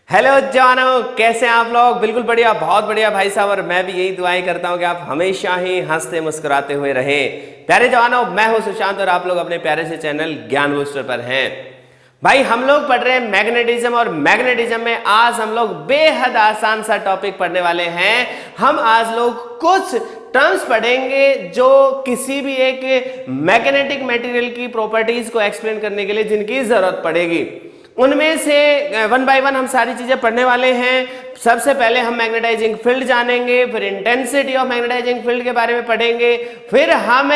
Hello जवानों, कैसे हैं आप लोग। बिल्कुल बढ़िया, बहुत बढ़िया भाई साहब। और मैं भी यही दुआएं करता हूं कि आप हमेशा ही हंसते मुस्कुराते हुए रहें। प्यारे जवानों, मैं हूं सुशांत और आप लोग अपने प्यारे से चैनल ज्ञान बूस्टर पर हैं। भाई हम लोग पढ़ रहे हैं मैग्नेटिज्म, और मैग्नेटिज्म में आज हम लोग बेहद आसान सा टॉपिक पढ़ने वाले हैं। हम आज लोग कुछ टर्म्स पढ़ेंगे जो किसी भी एक मैग्नेटिक मटेरियल की प्रॉपर्टीज को एक्सप्लेन करने के लिए जिनकी जरूरत पड़ेगी। उनमें से वन बाय वन हम सारी चीजें पढ़ने वाले हैं। सबसे पहले हम मैग्नेटाइजिंग फील्ड जानेंगे, फिर इंटेंसिटी ऑफ मैग्नेटाइजिंग फील्ड के बारे में पढ़ेंगे, फिर हम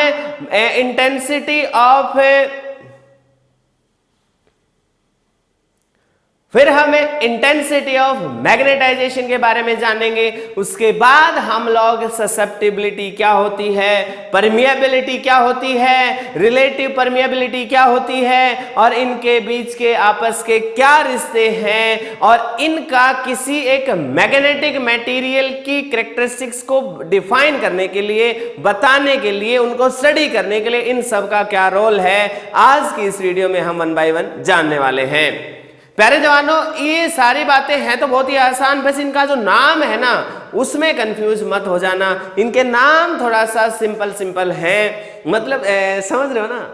इंटेंसिटी ऑफ मैग्नेटाइजेशन के बारे में जानेंगे। उसके बाद हम लोग ससेप्टिबिलिटी क्या होती है, परमिएबिलिटी क्या होती है, रिलेटिव परमिएबिलिटी क्या होती है, और इनके बीच के आपस के क्या रिश्ते हैं, और इनका किसी एक मैग्नेटिक मटेरियल की कैरेक्टरिस्टिक्स को डिफाइन करने के लिए, बताने के लिए, उनको स्टडी करने के लिए इन सब का क्या रोल है, आज की इस वीडियो में हम वन बाय वन जानने वाले हैं। प्यारे जवानों, ये सारी बातें हैं तो बहुत ही आसान, बस इनका जो नाम है ना उसमें कंफ्यूज मत हो जाना। इनके नाम थोड़ा सा सिंपल है, मतलब समझ रहे हो ना।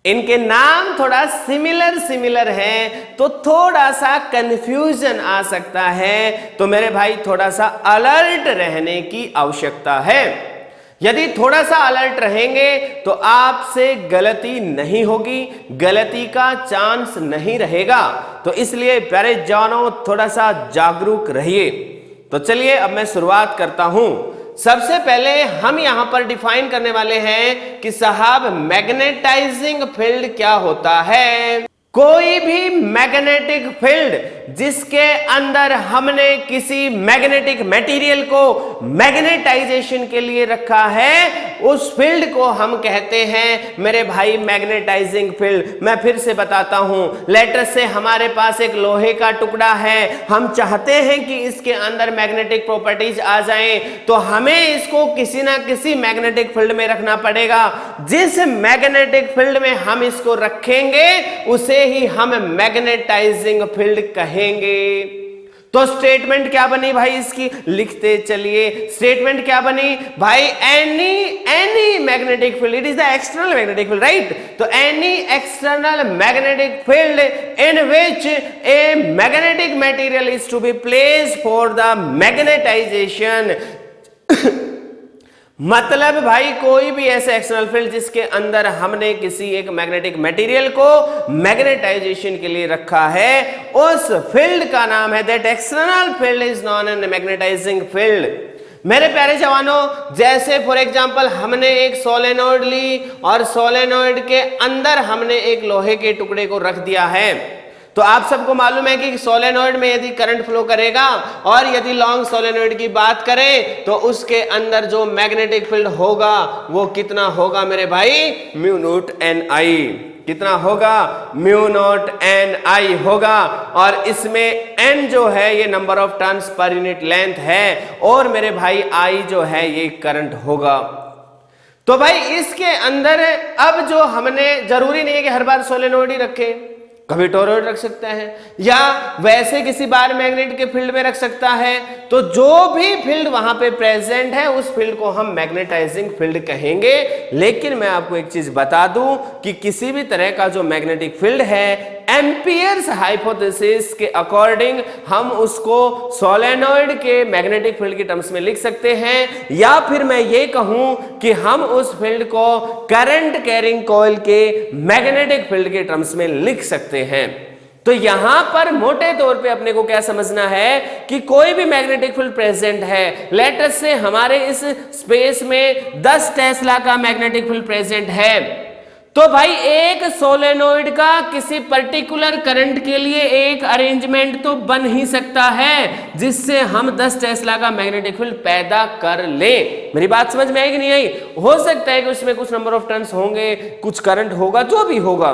इनके नाम थोड़ा सिमिलर है तो थोड़ा सा कंफ्यूजन आ सकता है। तो मेरे भाई थोड़ा सा अलर्ट रहने की आवश्यकता है। यदि थोड़ा सा अलर्ट रहेंगे तो आपसे गलती नहीं होगी, गलती का चांस नहीं रहेगा। तो इसलिए प्यारे जवानों थोड़ा सा जागरूक रहिए। तो चलिए अब मैं शुरुआत करता हूं। सबसे पहले हम यहां पर डिफाइन करने वाले हैं कि साहब मैग्नेटाइजिंग फील्ड क्या होता है। कोई भी मैग्नेटिक फील्ड जिसके अंदर हमने किसी मैग्नेटिक मटेरियल को मैग्नेटाइजेशन के लिए रखा है, उस फील्ड को हम कहते हैं मेरे भाई मैग्नेटाइजिंग फील्ड। मैं फिर से बताता हूं। लेटर से हमारे पास एक लोहे का टुकड़ा है, हम चाहते हैं कि इसके अंदर मैग्नेटिक प्रॉपर्टीज आ जाएं, तो हमें इसको किसी ना किसी मैग्नेटिक फील्ड में रखना पड़ेगा। जिस मैग्नेटिक फील्ड में हम इसको रखेंगे उसे ही हम मैग्नेटाइजिंग फील्ड कहेंगे। तो स्टेटमेंट क्या बनी भाई इसकी, लिखते चलिए। स्टेटमेंट क्या बनी भाई, any magnetic field, it is the external magnetic field, right. तो any external magnetic field in which a magnetic material is to be placed for the magnetization. मतलब भाई कोई भी ऐसे एक्सटर्नल फील्ड जिसके अंदर हमने किसी एक मैग्नेटिक मटेरियल को मैग्नेटाइजेशन के लिए रखा है, उस फील्ड का नाम है, that external field is known an magnetizing field. मेरे प्यारे जवानों, जैसे फॉर एग्जांपल हमने एक सोलेनोइड ली और सोलेनोइड के अंदर हमने एक लोहे के टुकड़े को रख दिया है। तो आप सबको मालूम है कि सोलेनोइड में यदि करंट फ्लो करेगा, और यदि लॉन्ग सोलेनोइड की बात करें तो उसके अंदर जो मैग्नेटिक फील्ड होगा वो कितना होगा मेरे भाई, म्यू नॉट एन आई। कितना होगा, म्यू नॉट एन आई होगा। और इसमें एन जो है ये number of turns per unit length है, और मेरे भाई आई जो है ये करंट होगा। तो भाई इसके अंदर अब जो हमने, जरूरी नहीं है कि हर बार सोलेनोइड ही रखें, कभी टोरॉइड रख सकता है, या वैसे किसी बार मैग्नेट के फील्ड में रख सकता है। तो जो भी फील्ड वहां पे प्रेजेंट है उस फील्ड को हम मैग्नेटाइजिंग फील्ड कहेंगे। लेकिन मैं आपको एक चीज बता दूं कि किसी भी तरह का जो मैग्नेटिक फील्ड है, एम्पियर्स हाइपोथेसिस के अकॉर्डिंग हम उसको सोलेनोइड के मैग्नेटिक फील्ड के टर्म्स में लिख सकते हैं, या फिर मैं ये कहूं कि हम उस फील्ड को करंट कैरिंग कॉइल के मैग्नेटिक फील्ड के टर्म्स में लिख सकते हैं। तो यहां पर मोटे तौर पे अपने को क्या समझना है कि कोई भी मैग्नेटिक फील्ड प्रेजेंट है, लेट अस से हमारे इस स्पेस में 10 टेस्ला का मैग्नेटिक फील्ड प्रेजेंट है, तो भाई एक सोलेनोइड का किसी पर्टिकुलर करंट के लिए एक अरेंजमेंट तो बन ही सकता है जिससे हम 10 टेस्ला का मैग्नेटिक फील्ड पैदा कर ले। मेरी बात समझ में आई कि नहीं आई? हो सकता है कि उसमें कुछ नंबर ऑफ टर्न्स होंगे, कुछ करंट होगा, जो भी होगा,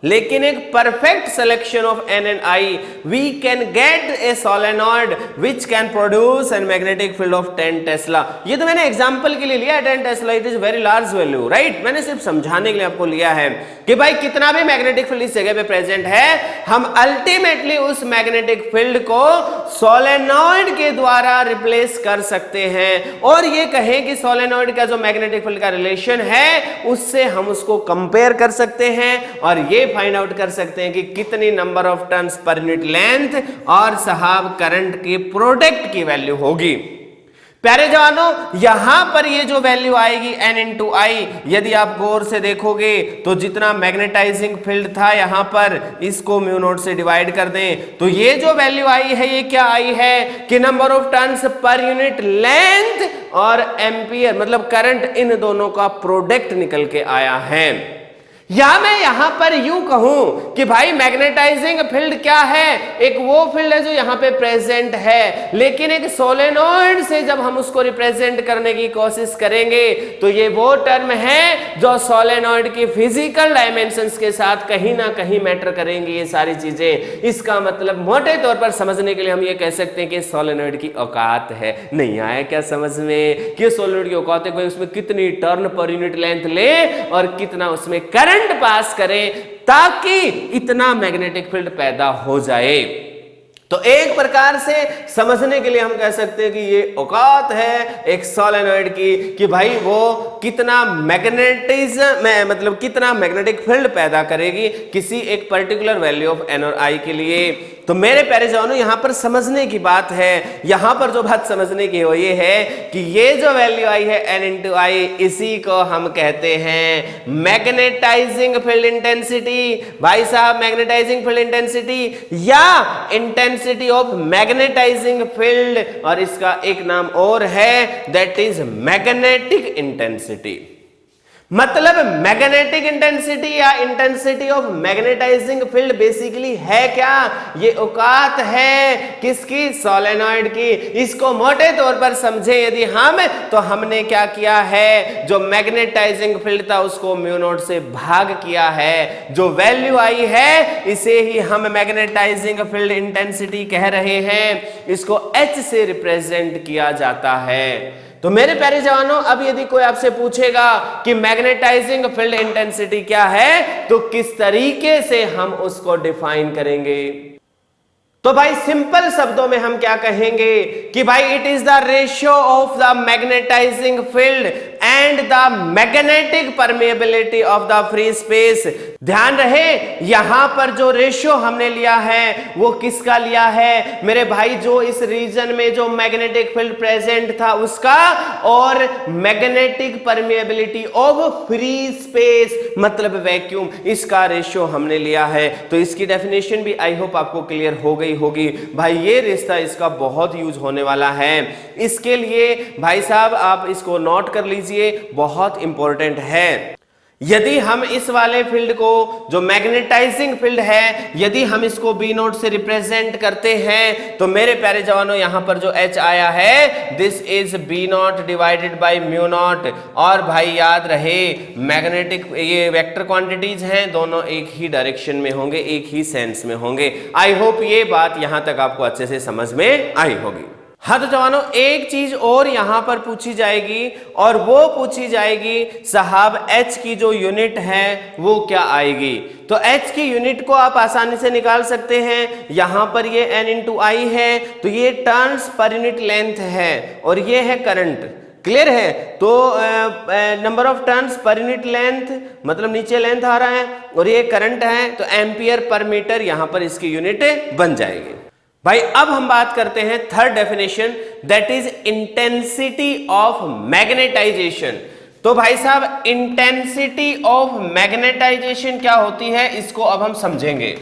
लेकिन एक perfect selection of N and I, we can get a solenoid which can produce a magnetic field of 10 Tesla. ये तो मैंने एग्जांपल के लिए लिया है 10 Tesla, it is very large value, right. मैंने सिर्फ समझाने के लिए आपको लिया है कि भाई कितना भी मैग्नेटिक फील्ड इस जगह पे प्रेजेंट है, हम अल्टीमेटली उस मैग्नेटिक फील्ड को सोलेनॉइड के द्वारा रिप्लेस कर सकते हैं, और ये कहें कि सोलेनॉइड का जो मैग्नेटिक फील्ड का रिलेशन है उससे हम उसको कंपेयर कर सकते हैं और ये फाइंड आउट कर सकते हैं कि कितनी number of turns per unit length और साहब करंट की प्रोडक्ट की वैल्यू होगी। प्यारे जवानों, यहां पर ये जो वैल्यू आएगी N इंटू आई, यदि आप गौर से देखोगे तो जितना मैग्नेटाइजिंग फील्ड था यहां पर, इसको म्यू नॉट से डिवाइड कर दें तो ये जो वैल्यू आई है ये क्या आई है कि number of turns per unit length और एम्पियर मतलब करंट, इन दोनों का प्रोडक्ट निकल के आया है। या मैं यहां पर यूं कहूं कि भाई मैग्नेटाइजिंग फील्ड क्या है, एक वो फील्ड है जो यहां पे प्रेजेंट है, लेकिन एक सोलेनॉइड से जब हम उसको रिप्रेजेंट करने की कोशिश करेंगे तो ये वो टर्म है जो सोलेनॉइड की फिजिकल डायमेंशंस के साथ कहीं ना कहीं मैटर करेंगी ये सारी चीजें। इसका मतलब मोटे तौर पर समझने के लिए हम ये कह सकते हैं कि सोलेनॉइड की औकात है। नहीं आया क्या समझ में कि सोलेनॉइड की औकात है, उसमें कितनी टर्न पर यूनिट लेंथ ले और कितना उसमें करंट पास करें ताकि इतना मैग्नेटिक फील्ड पैदा हो जाए। तो एक प्रकार से समझने के लिए हम कह सकते हैं कि ये औकात है एक सोलेनॉइड की कि भाई वो कितना मैग्नेटिज्म मतलब कितना मैग्नेटिक फील्ड पैदा करेगी किसी एक पर्टिकुलर वैल्यू ऑफ N और I के लिए। तो मेरे प्यारे जवानों, यहां पर समझने की बात है, यहां पर जो बात समझने की वो ये है कि ये जो वैल्यू आई है N इंटू आई, इसी को हम कहते हैं मैग्नेटाइजिंग फील्ड इंटेंसिटी। भाई साहब, मैग्नेटाइजिंग फील्ड इंटेंसिटी या इंटेंसिटी ऑफ मैग्नेटाइजिंग फील्ड, और इसका एक नाम और है दैट इज मैग्नेटिक इंटेंसिटी। मतलब मैग्नेटिक इंटेंसिटी या intensity of magnetizing field basically है क्या, ये औकात है किसकी, सोलेनॉइड की। इसको मोटे तौर पर समझे यदि हम, तो हमने क्या किया है, जो मैग्नेटाइजिंग फील्ड था उसको म्यू नॉट से भाग किया है, जो वैल्यू आई है इसे ही हम मैग्नेटाइजिंग फील्ड इंटेंसिटी कह रहे हैं, इसको H से रिप्रेजेंट किया जाता है। तो मेरे प्यारे जवानों, अब यदि कोई आपसे पूछेगा कि मैग्नेटाइजिंग फील्ड इंटेंसिटी क्या है, तो किस तरीके से हम उसको डिफाइन करेंगे। तो भाई सिंपल शब्दों में हम क्या कहेंगे कि भाई it is the ratio of the magnetizing field and the magnetic permeability of the free space. ध्यान रहे, यहां पर जो रेशियो हमने लिया है वो किसका लिया है मेरे भाई, जो इस रीजन में जो मैग्नेटिक फील्ड प्रेजेंट था उसका, और magnetic permeability of free space मतलब वैक्यूम, इसका रेशियो हमने लिया है। तो इसकी डेफिनेशन भी आई होप आपको क्लियर हो गई होगी। भाई ये रिश्ता इसका बहुत यूज होने वाला है, इसके लिए भाई साहब आप इसको नोट कर लीजिए, बहुत इंपॉर्टेंट है। यदि हम इस वाले फील्ड को, जो मैग्नेटाइजिंग फील्ड है, यदि हम इसको बी नोट से रिप्रेजेंट करते हैं तो मेरे प्यारे जवानों यहां पर जो H आया है this is B naught divided by mu naught. और भाई याद रहे, मैग्नेटिक ये वेक्टर क्वांटिटीज हैं, दोनों एक ही डायरेक्शन में होंगे, एक ही सेंस में होंगे। आई होप ये बात यहां तक आपको अच्छे से समझ में आई होगी। हाँ तो जवानों, एक चीज और यहां पर पूछी जाएगी, और वो पूछी जाएगी साहब H की जो यूनिट है वो क्या आएगी। तो H की यूनिट को आप आसानी से निकाल सकते हैं। यहां पर ये N इंटू आई है, तो ये टर्न्स पर यूनिट लेंथ है और ये है करंट। क्लियर है? तो number of turns per unit length मतलब नीचे लेंथ आ रहा है, और ये करंट है, तो एम्पियर पर मीटर यहां पर इसकी यूनिट बन जाएगी। भाई अब हम बात करते हैं third definition, that is intensity of magnetization. तो भाई साहब इंटेंसिटी ऑफ मैग्नेटाइजेशन क्या होती है, इसको अब हम समझेंगे।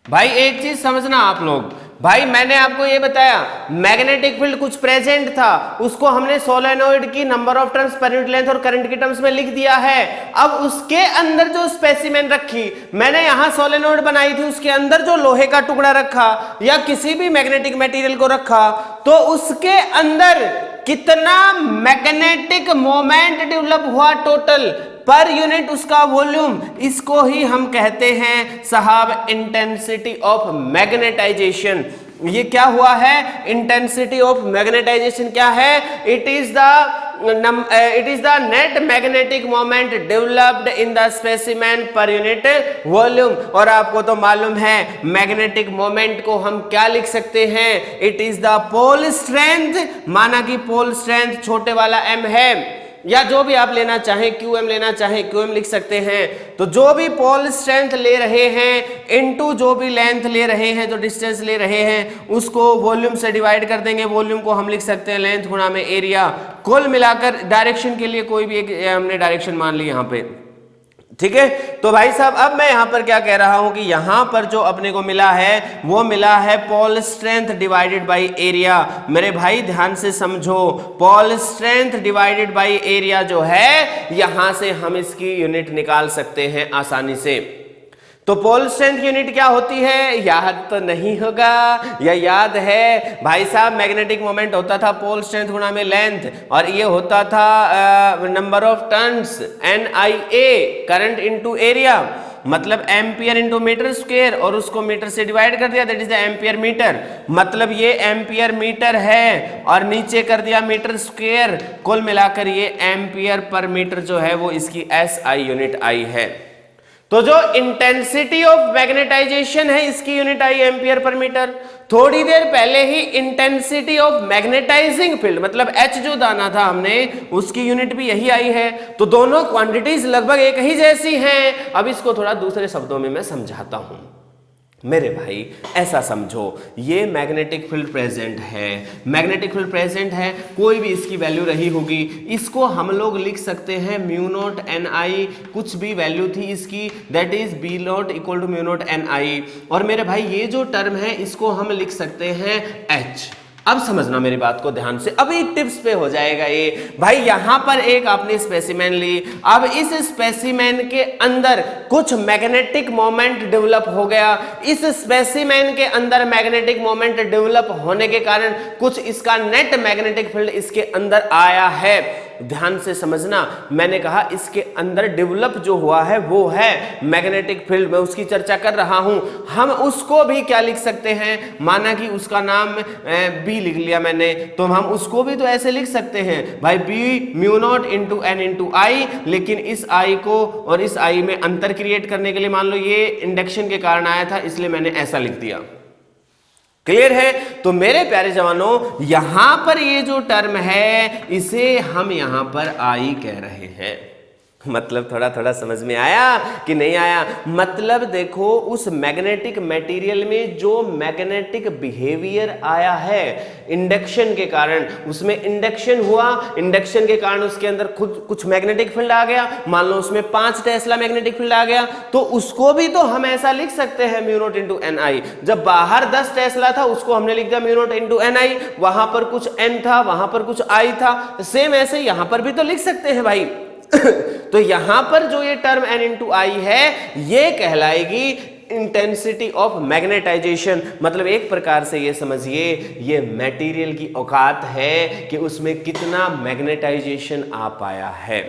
भाई एक चीज समझना आप लोग, भाई मैंने आपको ये बताया मैग्नेटिक फील्ड कुछ प्रेजेंट था, उसको हमने सोलेनॉइड की number of turns per unit length और करंट की टर्म्स में लिख दिया है। अब उसके अंदर जो स्पेसिमेन रखी, मैंने यहां सोलेनॉइड बनाई थी, उसके अंदर जो लोहे का टुकड़ा रखा या किसी भी मैग्नेटिक मटेरियल को रखा, तो उसके अंदर कितना मैग्नेटिक मोमेंट डेवलप हुआ टोटल पर यूनिट उसका वॉल्यूम, इसको ही हम कहते हैं साहब इंटेंसिटी ऑफ मैग्नेटाइजेशन। ये क्या हुआ है? इंटेंसिटी ऑफ मैग्नेटाइजेशन क्या है? It is the net magnetic moment developed in the specimen per unit volume. और आपको तो मालूम है मैग्नेटिक मोमेंट को हम क्या लिख सकते हैं? It is the pole strength, माना कि पोल स्ट्रेंथ छोटे वाला m है, या जो भी आप लेना चाहें, QM लेना चाहें QM लिख सकते हैं। तो जो भी पोल स्ट्रेंथ ले रहे हैं इनटू जो भी लेंथ ले रहे हैं, जो डिस्टेंस ले रहे हैं, उसको वॉल्यूम से डिवाइड कर देंगे। वॉल्यूम को हम लिख सकते हैं लेंथ गुणा में एरिया। कुल मिलाकर डायरेक्शन के लिए कोई भी एक हमने डायरेक्शन मान ली यहाँ पे, ठीक है। तो भाई साहब अब मैं यहां पर क्या कह रहा हूं कि यहां पर जो अपने को मिला है वो मिला है pole strength divided by area. मेरे भाई ध्यान से समझो, pole strength divided by area जो है, यहां से हम इसकी यूनिट निकाल सकते हैं आसानी से। तो पोल स्ट्रेंथ यूनिट क्या होती है? याद तो नहीं होगा या याद है? भाई साहब मैग्नेटिक मोमेंट होता था पोल स्ट्रेंथ गुणा में लेंथ, और ये होता था number of turns NIA, current into area, मतलब एम्पियर इनटू मीटर स्क्वायर, और उसको मीटर से डिवाइड कर दिया, that is the ampere metre. मतलब ये एम्पियर मीटर है और नीचे कर दिया मीटर स्क्वायर, कुल मिलाकर ये एम्पियर पर मीटर जो है वो इसकी SI यूनिट आई है। तो जो इंटेंसिटी ऑफ मैग्नेटाइजेशन है इसकी यूनिट आई एम्पियर पर मीटर। थोड़ी देर पहले ही इंटेंसिटी ऑफ मैग्नेटाइजिंग फील्ड मतलब H जो दाना था हमने, उसकी यूनिट भी यही आई है। तो दोनों क्वांटिटीज लगभग एक ही जैसी हैं। अब इसको थोड़ा दूसरे शब्दों में मैं समझाता हूं। मेरे भाई ऐसा समझो, ये मैग्नेटिक फील्ड प्रेजेंट है, मैग्नेटिक फील्ड प्रेजेंट है, कोई भी इसकी वैल्यू रही होगी, इसको हम लोग लिख सकते हैं म्यू नॉट NI, कुछ भी वैल्यू थी इसकी, that is B naught equal to mu naught NI। और मेरे भाई ये जो टर्म है इसको हम लिख सकते हैं H। अब समझना मेरी बात को ध्यान से, अभी टिप्स पे हो जाएगा ये। भाई यहां पर एक आपने स्पेसिमेन ली, अब इस स्पेसिमेन के अंदर कुछ मैग्नेटिक मोमेंट डेवलप हो गया। इस स्पेसिमेन के अंदर मैग्नेटिक मोमेंट डेवलप होने के कारण कुछ इसका नेट मैग्नेटिक फील्ड इसके अंदर आया है। ध्यान से समझना, मैंने कहा इसके अंदर डेवलप जो हुआ है वो है मैग्नेटिक फील्ड, मैं उसकी चर्चा कर रहा हूं। हम उसको भी क्या लिख सकते हैं? माना कि उसका नाम B लिख लिया मैंने, तो हम उसको भी तो ऐसे लिख सकते हैं भाई B mu naught into N into I। लेकिन इस I को और इस I में अंतर क्रिएट करने के लिए मान लो ये इंडक्शन के कारण आया था, इसलिए मैंने ऐसा लिख दिया। क्लियर है? तो मेरे प्यारे जवानों, यहां पर ये जो टर्म है इसे हम यहां पर I कह रहे हैं। मतलब थोड़ा थोड़ा समझ में आया कि नहीं आया? मतलब देखो उस मैग्नेटिक मटेरियल में जो मैग्नेटिक बिहेवियर आया है इंडक्शन के कारण, उसमें इंडक्शन हुआ, इंडक्शन के कारण उसके अंदर खुद कुछ मैग्नेटिक फील्ड आ गया। मान लो उसमें 5 टेस्ला मैग्नेटिक फील्ड आ गया, तो उसको भी तो हम ऐसा लिख सकते हैं म्यू नॉट इंटू NI। जब बाहर 10 टेस्ला था उसको हमने लिख दिया म्यू नॉट इंटू NI, वहां पर कुछ N था, वहां पर कुछ I था, सेम ऐसे यहां पर भी तो लिख सकते हैं भाई। तो यहां पर जो ये टर्म N इंटू I है ये कहलाएगी इंटेंसिटी ऑफ मैग्नेटाइजेशन। मतलब एक प्रकार से ये समझिए ये मटेरियल की औकात है कि उसमें कितना मैग्नेटाइजेशन आ पाया है।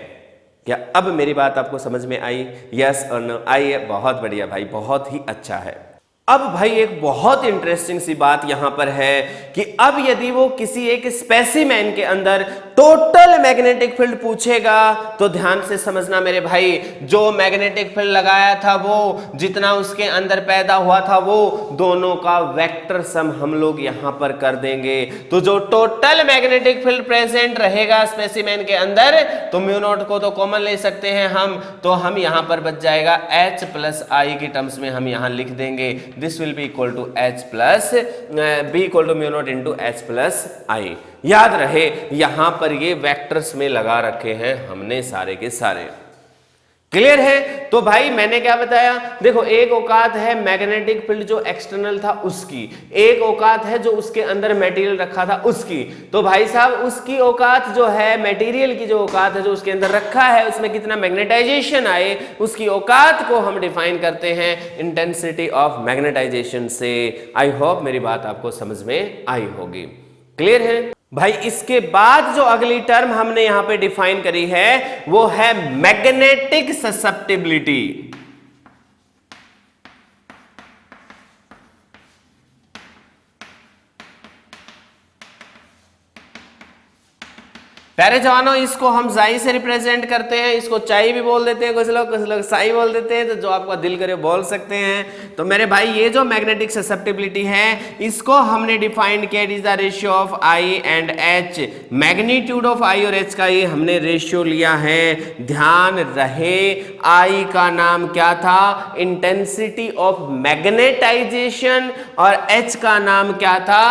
क्या अब मेरी बात आपको समझ में आई? यस और नो? आई है, बहुत बढ़िया भाई, बहुत ही अच्छा है। अब भाई एक बहुत इंटरेस्टिंग सी बात यहां पर है कि अब यदि वो किसी एक स्पेसिमेन के अंदर टोटल मैग्नेटिक फील्ड पूछेगा तो ध्यान से समझना मेरे भाई, जो मैग्नेटिक फील्ड लगाया था वो, जितना उसके अंदर पैदा हुआ था वो, दोनों का वेक्टर सम हम लोग यहां पर कर देंगे। तो जो टोटल मैग्नेटिक फील्ड प्रेजेंट रहेगा स्पेसिमेन के अंदर, तो म्यू नॉट को तो कॉमन ले सकते हैं हम, तो हम यहां पर बच जाएगा H प्लस I के टर्म्स में हम यहां लिख देंगे this will be equal to H plus B equal to mu naught into H plus I। याद रहे यहां पर ये वेक्टर्स में लगा रखे हैं हमने सारे के सारे। क्लियर है? तो भाई मैंने क्या बताया, देखो एक औकात है मैग्नेटिक फील्ड जो एक्सटर्नल था उसकी, एक औकात है जो उसके अंदर मटेरियल रखा था उसकी। तो भाई साहब उसकी औकात जो है, मटेरियल की जो औकात है जो उसके अंदर रखा है, उसमें कितना मैग्नेटाइजेशन आए, उसकी औकात को हम डिफाइन करते हैं इंटेंसिटी ऑफ मैग्नेटाइजेशन से। आई होप मेरी बात आपको समझ में आई होगी। क्लियर है? भाई इसके बाद जो अगली टर्म हमने यहां पे डिफाइन करी है वो है मैग्नेटिक ससेप्टिबिलिटी। प्यारे जवानों, इसको हम जाई से रिप्रेजेंट करते हैं, इसको चाई भी बोल देते हैं कुछ लोग साई बोल देते हैं, तो जो आपका दिल करे बोल सकते हैं। तो मेरे भाई ये जो मैग्नेटिक ससेप्टिबिलिटी है इसको हमने डिफाइन किया, it is the ratio of I and H. Magnitude of I और एच का ये हमने रेशियो लिया है। ध्यान रहे आई का नाम क्या था, इंटेंसिटी ऑफ मैग्नेटाइजेशन, और एच का नाम क्या था,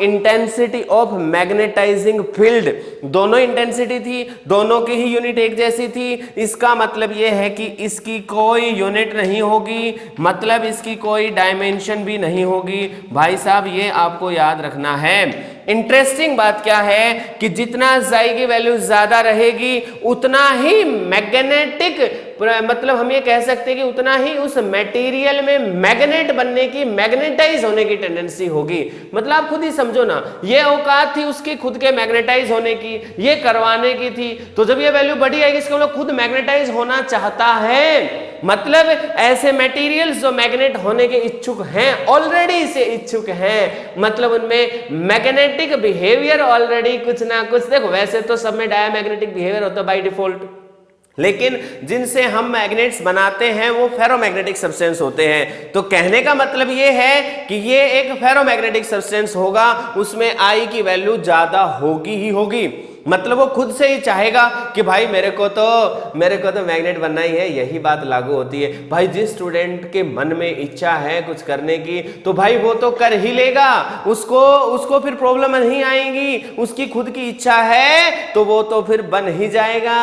इंटेंसिटी ऑफ मैग्नेटाइजिंग फील्ड। दोनों इंटेंसिटी थी, दोनों की ही यूनिट एक जैसी थी। इसका मतलब यह है कि इसकी कोई यूनिट नहीं होगी, मतलब इसकी कोई डायमेंशन भी नहीं होगी। भाई साहब ये आपको याद रखना है। इंटरेस्टिंग बात क्या है कि जितना जाई की वैल्यू ज्यादा रहेगी उतना ही मैग्नेटिक, मतलब हम ये कह सकते हैं कि उतना ही उस मटेरियल में मैग्नेट बनने की, मैग्नेटाइज होने की टेंडेंसी होगी। मतलब आप खुद ही समझो ना, ये औकात थी उसकी खुद के मैग्नेटाइज होने की, ये करवाने की थी, तो जब ये वैल्यू बढ़ी आएगी इसका मतलब खुद मैग्नेटाइज होना चाहता है। मतलब ऐसे मटेरियल्स जो मैग्नेट होने के इच्छुक हैं, ऑलरेडी से इच्छुक हैं, मतलब उनमें मैग्नेटिक बिहेवियर ऑलरेडी कुछ ना कुछ, देखो वैसे तो सब में डायमैग्नेटिक बिहेवियर होता है बाय डिफॉल्ट, लेकिन जिनसे हम मैग्नेट्स बनाते हैं वो फेरोमैग्नेटिक सब्सटेंस होते हैं। तो कहने का मतलब ये है कि ये एक फेरोमैग्नेटिक सब्सटेंस होगा, उसमें आई की वैल्यू ज्यादा होगी ही होगी। मतलब वो खुद से ही चाहेगा कि भाई मेरे को तो मैग्नेट बनना ही है, यही बात लागू होती है। भाई जिस स्टूडेंट के मन में इच्छा है कुछ करने की तो भाई वो तो कर ही लेगा, उसको फिर प्रॉब्लम नहीं आएगी, उसकी खुद की इच्छा है तो वो तो फिर बन ही जाएगा।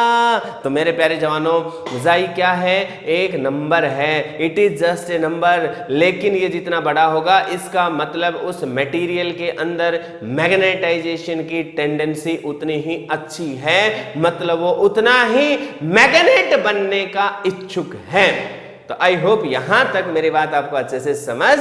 तो मेरे प्यारे जवानों, जाई क्या है, एक नंबर है, it is just a number, लेकिन ये जितना बड़ा होगा इसका मतलब उस मटेरियल के अंदर मैग्नेटाइजेशन की टेंडेंसी उतनी ही अच्छी है, मतलब वो उतना ही मैग्नेट बनने का इच्छुक है। तो आई होप यहां तक मेरी बात आपको अच्छे से समझ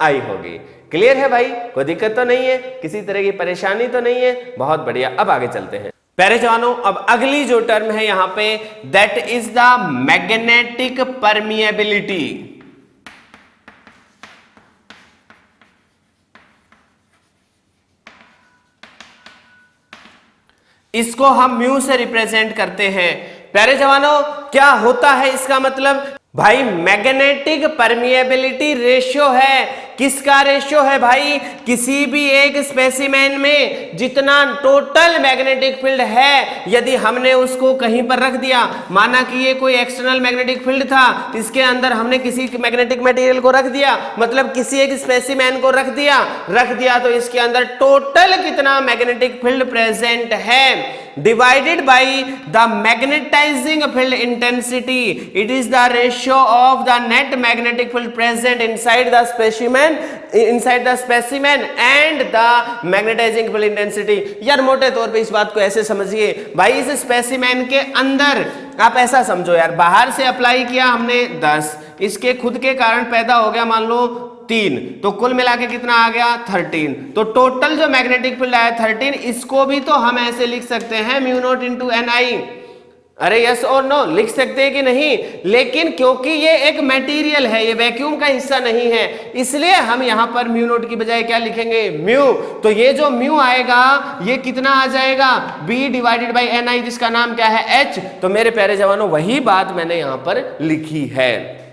आई होगी। क्लियर है भाई, कोई दिक्कत तो नहीं है, किसी तरह की परेशानी तो नहीं है, बहुत बढ़िया। अब आगे चलते हैं प्यारे जवानों। अब अगली जो टर्म है यहां पे, that is the magnetic permeability. इसको हम म्यू से रिप्रेजेंट करते हैं। प्यारे जवानों, क्या होता है इसका मतलब, भाई मैग्नेटिक परमिएबिलिटी रेशियो है। किसका रेशियो है भाई, किसी भी एक स्पेसिमेन में जितना टोटल मैग्नेटिक फील्ड है, यदि हमने उसको कहीं पर रख दिया, माना कि ये कोई एक्सटर्नल मैग्नेटिक फील्ड था, इसके अंदर हमने किसी मैग्नेटिक मटेरियल को रख दिया, मतलब किसी एक स्पेसिमेन को रख दिया तो इसके अंदर टोटल कितना मैग्नेटिक फील्ड प्रेजेंट है, divided by the magnetizing field intensity, it is the ratio of the net magnetic field present inside the specimen and the magnetizing field intensity. यार मोटे तौर पे इस बात को ऐसे समझिए भाई, इस स्पेसिमेन के अंदर आप ऐसा समझो यार, बाहर से अप्लाई किया हमने 10, इसके खुद के कारण पैदा हो गया मान लो 3, तो कुल मिला के कितना आ गया 13। तो टोटल जो मैग्नेटिक फील्ड आया 13, इसको भी तो हम ऐसे लिख सकते हैं म्यू नॉट इनटू एन आई। अरे यस और नो लिख सकते हैं कि नहीं, लेकिन क्योंकि ये एक मटेरियल है, ये वैक्यूम का हिस्सा नहीं है, इसलिए हम यहां पर म्यू नॉट की बजाय क्या लिखेंगे, म्यू। तो ये जो म्यू आएगा ये कितना आ जाएगा, b डिवाइडेड बाई एन आई, जिसका नाम क्या है h। तो मेरे प्यारे जवानों, वही बात मैंने यहां पर लिखी है।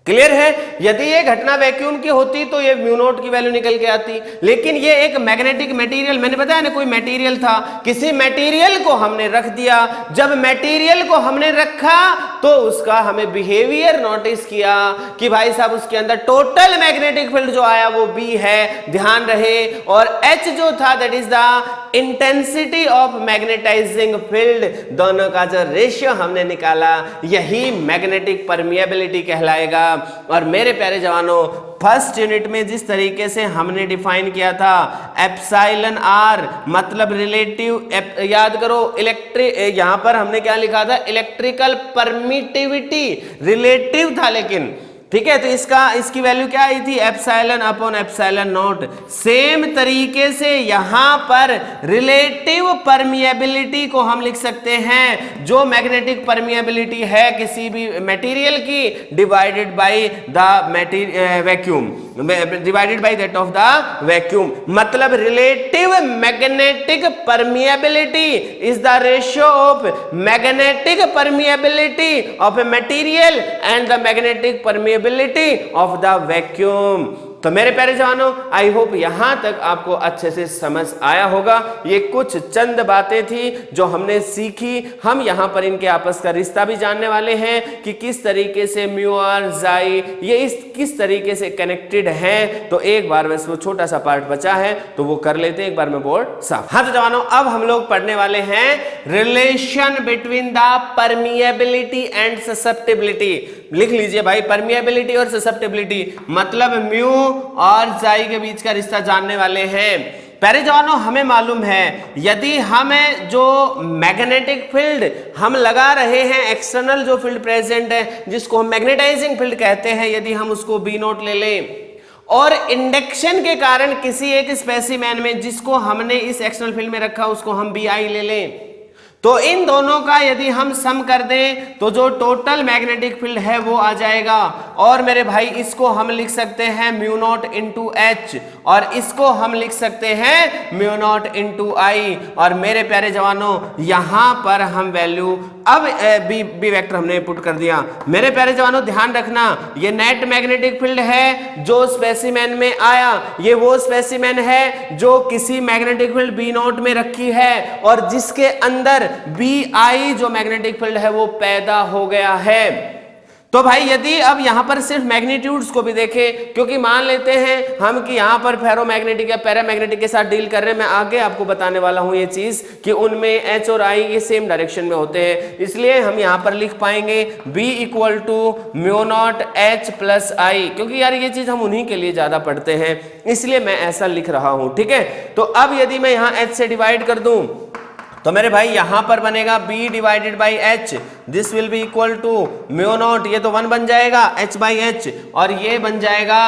क्लियर है, यदि ये घटना वैक्यूम की होती तो ये म्यू नॉट की वैल्यू निकल के आती, लेकिन ये एक मैग्नेटिक मटेरियल, मैंने बताया ना कोई मटेरियल था, किसी मटेरियल को हमने रख दिया, जब मटेरियल को हमने रखा तो उसका हमें बिहेवियर नोटिस किया कि भाई साहब उसके अंदर टोटल मैग्नेटिक फील्ड जो आया वो B है, ध्यान रहे, और H जो था that is the intensity of magnetizing field, दोनों का जो रेशियो हमने निकाला यही मैग्नेटिक परमिएबिलिटी कहलाएगा। और मेरे प्यारे जवानों, फर्स्ट यूनिट में जिस तरीके से हमने डिफाइन किया था एप्सिलॉन आर मतलब रिलेटिव, याद करो यहां पर हमने क्या लिखा था, इलेक्ट्रिकल परमिटिविटी, रिलेटिव था, लेकिन ठीक है, तो इसकी वैल्यू क्या आई थी, epsilon upon epsilon not. Same तरीके से यहां पर रिलेटिव परमिएबिलिटी को हम लिख सकते हैं, जो मैग्नेटिक परमिएबिलिटी है किसी भी मटेरियल की, divided by the vacuum, divided by that of the vacuum. मतलब relative magnetic permeability is the ratio of magnetic permeability of a material and the magnetic permeability of the vacuum। तो मेरे प्यारे जवानों, I hope यहां तक आपको अच्छे से समझ आया होगा। ये कुछ चंद बातें थी जो हमने सीखी। हम यहां पर इनके आपस का रिश्ता भी जानने वाले हैं कि किस तरीके से म्यू आर जाई ये किस तरीके से कनेक्टेड हैं। तो एक बार बस वो छोटा सा पार्ट बचा है तो वो कर लेते हैं एक बार में बोर्ड साफ। हाँ तो जवानों, अब हम लोग पढ़ने वाले हैं relation between the permeability and susceptibility. लिख लीजिए भाई, परमिएबिलिटी और ससेप्टिबिलिटी मतलब म्यू और जाई के बीच का रिश्ता जानने वाले हैं। प्यारे जवानों, हमें मालूम है यदि हमें जो मैग्नेटिक फील्ड हम लगा रहे हैं, एक्सटर्नल जो फील्ड प्रेजेंट है जिसको हम मैग्नेटाइजिंग फील्ड कहते हैं, यदि हम उसको बी नोट ले लें और इंडक्शन के कारण किसी एक स्पेसिमेन में जिसको हमने इस एक्सटर्नल फील्ड में रखा उसको हम बी आई ले लें, तो इन दोनों का यदि हम सम कर दें तो जो टोटल मैग्नेटिक फील्ड है वो आ जाएगा। और मेरे भाई इसको हम लिख सकते हैं म्यू नॉट इंटू एच और इसको हम लिख सकते हैं म्यू नॉट इंटू आई। और मेरे प्यारे जवानों, यहां पर हम वैल्यू अब बी वेक्टर हमने पुट कर दिया। मेरे प्यारे जवानों ध्यान रखना, ये नेट मैग्नेटिक फील्ड है जो स्पेसिमेन में आया, ये वो स्पेसिमेन है जो किसी मैग्नेटिक फील्ड बी नॉट में रखी है और जिसके अंदर बी आई जो मैग्नेटिक फील्ड है वो पैदा हो गया है। तो भाई यदि अब यहां पर सिर्फ मैग्नीट्यूड्स को भी देखें, क्योंकि मान लेते हैं हम कि यहां पर फेरोमैग्नेटिक या पैरामैग्नेटिक के साथ डील कर रहे हैं, मैं आगे आपको बताने वाला हूं ये चीज कि उनमें एच और आई ये सेम डायरेक्शन में होते हैं, इसलिए हम यहां पर लिख पाएंगे B equal to mu naught H plus I, क्योंकि यार ये चीज हम उन्हीं के लिए ज्यादा पढ़ते हैं इसलिए मैं ऐसा लिख रहा हूं। ठीक है, तो अब यदि मैं यहां एच से डिवाइड कर दूं तो मेरे भाई यहां पर बनेगा b divided by H, this will be equal to mu naught, ये तो 1 बन जाएगा h बाई एच, और ये बन जाएगा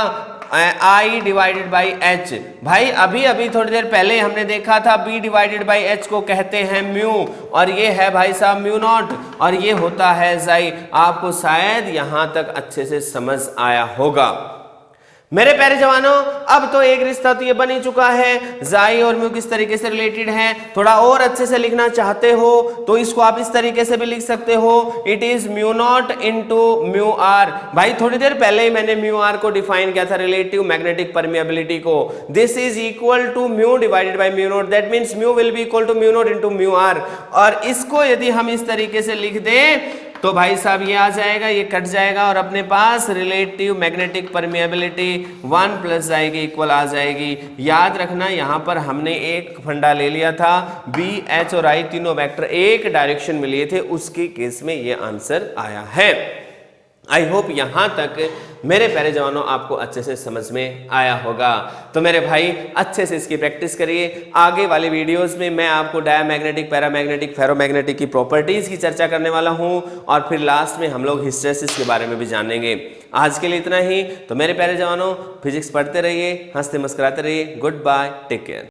I डिवाइडेड बाई एच। भाई अभी अभी थोड़ी देर पहले हमने देखा था b डिवाइडेड बाई एच को कहते हैं म्यू, और ये है भाई साहब म्यू नॉट, और ये होता है जाई। आपको शायद यहां तक अच्छे से समझ आया होगा। मेरे प्यारे जवानों, अब तो एक रिश्ता तो ये बन ही चुका है, जाई और म्यू किस तरीके से रिलेटेड है। थोड़ा और अच्छे से लिखना चाहते हो तो इसको आप इस तरीके से भी लिख सकते हो, it is mu naught into mu R. भाई थोड़ी देर पहले ही मैंने म्यू आर को डिफाइन किया था, रिलेटिव मैग्नेटिक परमिएबिलिटी को। This is equal to mu divided by mu naught, that means mu will be equal to mu naught into mu R. और इसको यदि हम इस तरीके से लिख दें तो भाई साहब ये आ जाएगा, ये कट जाएगा और अपने पास रिलेटिव मैग्नेटिक परमिएबिलिटी 1 प्लस जाएगी इक्वल आ जाएगी। याद रखना यहां पर हमने एक फंडा ले लिया था, बी एच और आई तीनों वेक्टर एक डायरेक्शन में लिए थे, उसके केस में ये आंसर आया है। आई होप यहां तक मेरे प्यारे जवानों आपको अच्छे से समझ में आया होगा। तो मेरे भाई अच्छे से इसकी प्रैक्टिस करिए। आगे वाले वीडियोस में मैं आपको डायमैग्नेटिक, पैरामैग्नेटिक, फेरोमैग्नेटिक की प्रॉपर्टीज की चर्चा करने वाला हूं, और फिर लास्ट में हम लोग हिस्टैरिसीस के बारे में भी जानेंगे। आज के लिए इतना ही। तो मेरे प्यारे जवानों फिजिक्स पढ़ते रहिए, हंसते मुस्कुराते रहिए। Goodbye, take care.